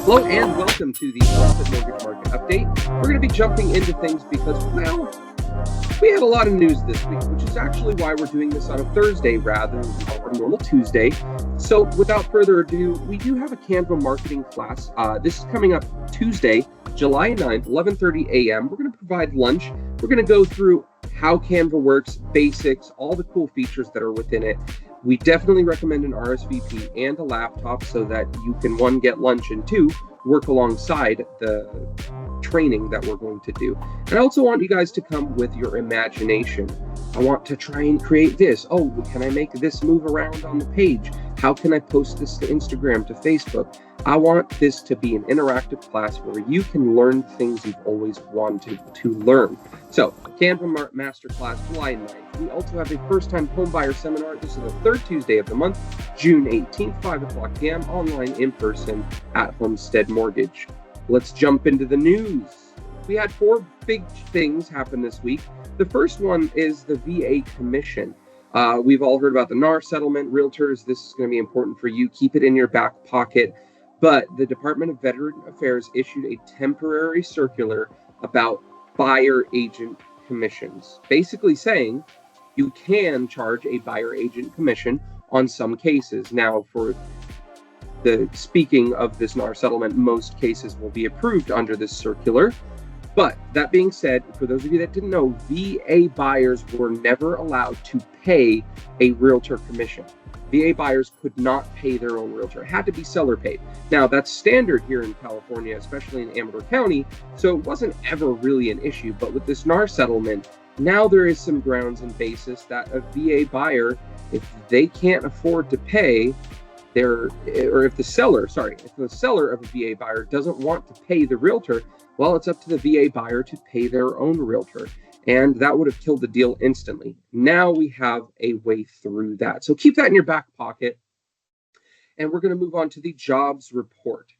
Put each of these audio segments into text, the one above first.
Hello and welcome to the Dept Mortgage Market Update. We're going to be jumping into things because, well, we have a lot of news this week, which is actually why we're doing this on a Thursday rather than our normal Tuesday. So without further ado, we do have a Canva marketing class. This is coming up Tuesday, July 9th, 11:30 a.m. We're going to provide lunch. We're going to go through how Canva works, basics, all the cool features that are within it. We definitely recommend an RSVP and a laptop so that you can, one, get lunch, and two, work alongside the training that we're going to do. And I also want you guys to come with your imagination. I want to try and create this. Oh, can I make this move around on the page? How can I post this to Instagram, to Facebook? I want this to be an interactive class where you can learn things you've always wanted to learn. So, Canva Masterclass, July 9th. We also have a first-time homebuyer seminar. This is the third Tuesday of the month, June 18th, 5 o'clock p.m., online, in person at Homestead Mortgage. Let's jump into the news. We had four big things happen this week. The first one is the VA commission. We've all heard about the NAR settlement. Realtors, this is going to be important for you. Keep it in your back pocket. But the Department of Veteran Affairs issued a temporary circular about buyer agent commissions, basically saying you can charge a buyer agent commission on some cases. Now, for the speaking of this NAR settlement, most cases will be approved under this circular. But that being said, for those of you that didn't know, VA buyers were never allowed to pay a realtor commission. VA buyers could not pay their own realtor. It had to be seller paid. Now, that's standard here in California, especially in Amador County, so it wasn't ever really an issue. But with this NAR settlement, now there is some grounds and basis that a VA buyer, if they can't afford to pay if the seller of a VA buyer doesn't want to pay the realtor, well, it's up to the VA buyer to pay their own realtor. And that would have killed the deal instantly. Now we have a way through that. So keep that in your back pocket. And we're going to move on to the jobs report.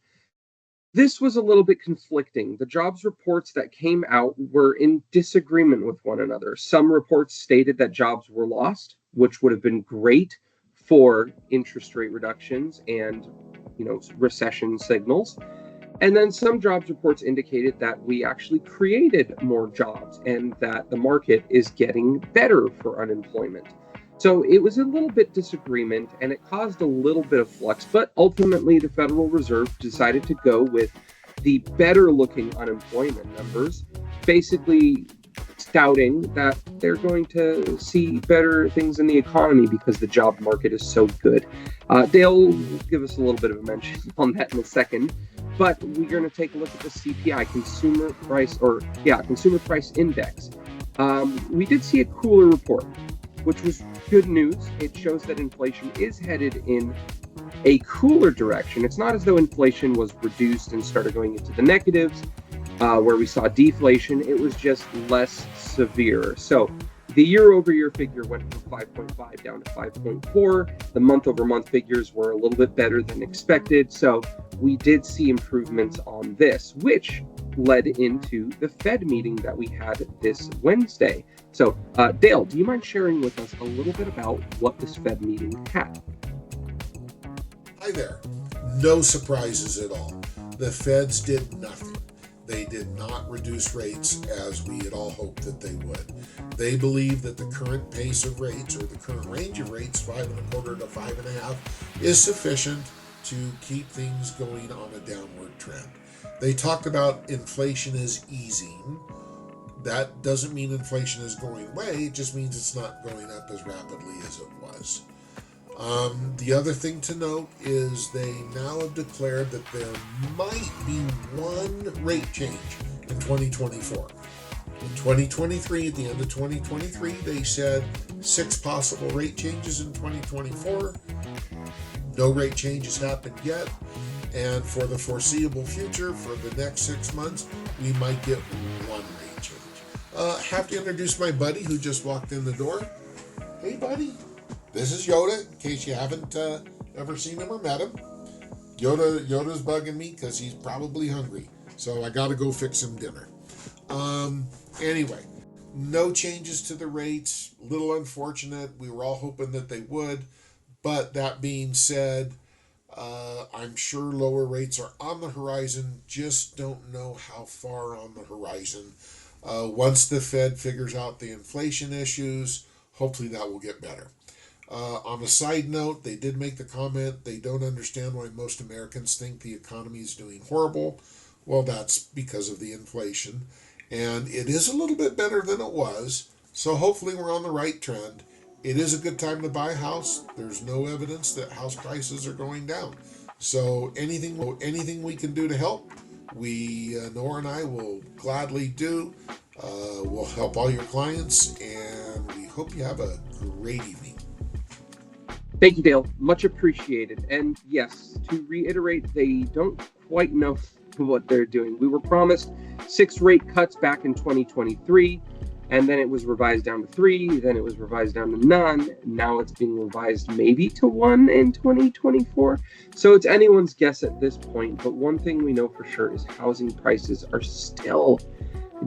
This was a little bit conflicting. The jobs reports that came out were in disagreement with one another. Some reports stated that jobs were lost, which would have been great for interest rate reductions and, recession signals. And then some jobs reports indicated that we actually created more jobs and that the market is getting better for unemployment. So it was a little bit disagreement and it caused a little bit of flux, but ultimately the Federal Reserve decided to go with the better looking unemployment numbers, basically scouting that they're going to see better things in the economy because the job market is so good. Dale will give us a little bit of a mention on that in a second. But we're going to take a look at the CPI, Consumer Price Index. We did see a cooler report, which was good news. It shows that inflation is headed in a cooler direction. It's not as though inflation was reduced and started going into the negatives, where we saw deflation. It was just less severe. So the year-over-year figure went from 5.5 down to 5.4. The month-over-month figures were a little bit better than expected. So we did see improvements on this, which led into the Fed meeting that we had this Wednesday. So, Dale, do you mind sharing with us a little bit about what this Fed meeting had? Hi there. No surprises at all. The Feds did nothing. They did not reduce rates as we had all hoped that they would. They believe that the current pace of rates, or the current range of rates, 5.25 to 5.5, is sufficient to keep things going on a downward trend. They talked about inflation is easing. That doesn't mean inflation is going away. It just means it's not going up as rapidly as it was. The other thing to note is they now have declared that there might be one rate change in 2024. In 2023, at the end of 2023, they said 6 possible rate changes in 2024. No rate changes happened yet. And for the foreseeable future, for the next 6 months, we might get one rate change. Have to introduce my buddy who just walked in the door. Hey, buddy. This is Yoda, in case you haven't ever seen him or met him. Yoda's bugging me because he's probably hungry. So I got to go fix him dinner. Anyway, no changes to the rates. Little unfortunate. We were all hoping that they would. But that being said, I'm sure lower rates are on the horizon, just don't know how far on the horizon. Once the Fed figures out the inflation issues, hopefully that will get better. On a side note, they did make the comment they don't understand why most Americans think the economy is doing horrible. Well, that's because of the inflation. And it is a little bit better than it was. So hopefully we're on the right trend. It is a good time to buy a house. There's no evidence that house prices are going down. So anything we can do to help, Nora and I will gladly do. We'll help all your clients, and we hope you have a great evening. Thank you, Dale. Much appreciated. And yes, to reiterate, they don't quite know what they're doing. We were promised 6 rate cuts back in 2023, and then it was revised down to 3, then it was revised down to none. Now it's being revised maybe to 1 in 2024. So it's anyone's guess at this point. But one thing we know for sure is housing prices are still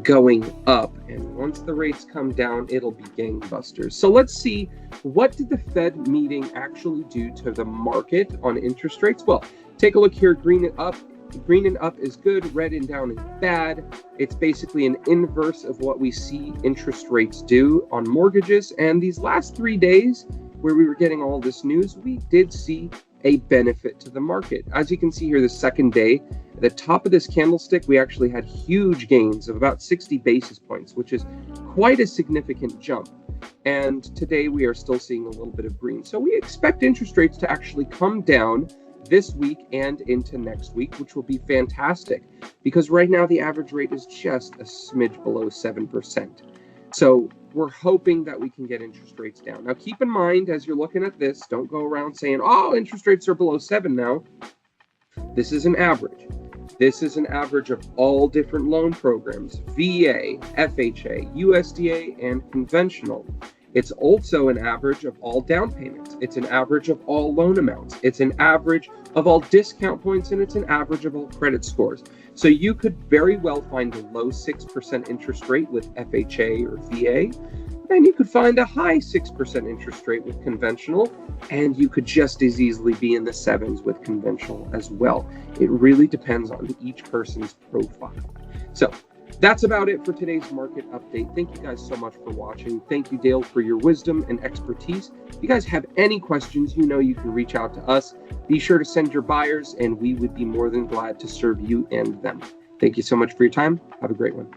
going up, and once the rates come down, it'll be gangbusters. So let's see, what did the Fed meeting actually do to the market on interest rates? Well, take a look here. Green and up is good, red and down is bad. It's basically an inverse of what we see interest rates do on mortgages. And these last 3 days where we were getting all this news, we did see a benefit to the market. As you can see here, the second day, at the top of this candlestick, we actually had huge gains of about 60 basis points, which is quite a significant jump. And today we are still seeing a little bit of green. So we expect interest rates to actually come down this week and into next week, which will be fantastic, because right now the average rate is just a smidge below 7%. So we're hoping that we can get interest rates down. Now, keep in mind, as you're looking at this, don't go around saying, oh, interest rates are below 7 now. This is an average. This is an average of all different loan programs, VA, FHA, USDA, and conventional. It's also an average of all down payments. It's an average of all loan amounts. It's an average of all discount points, and it's an average of all credit scores. So you could very well find a low 6% interest rate with FHA or VA, and you could find a high 6% interest rate with conventional, and you could just as easily be in the 7s with conventional as well. It really depends on each person's profile. So that's about it for today's market update. Thank you guys so much for watching. Thank you, Dale, for your wisdom and expertise. If you guys have any questions, you know you can reach out to us. Be sure to send your buyers, and we would be more than glad to serve you and them. Thank you so much for your time. Have a great one.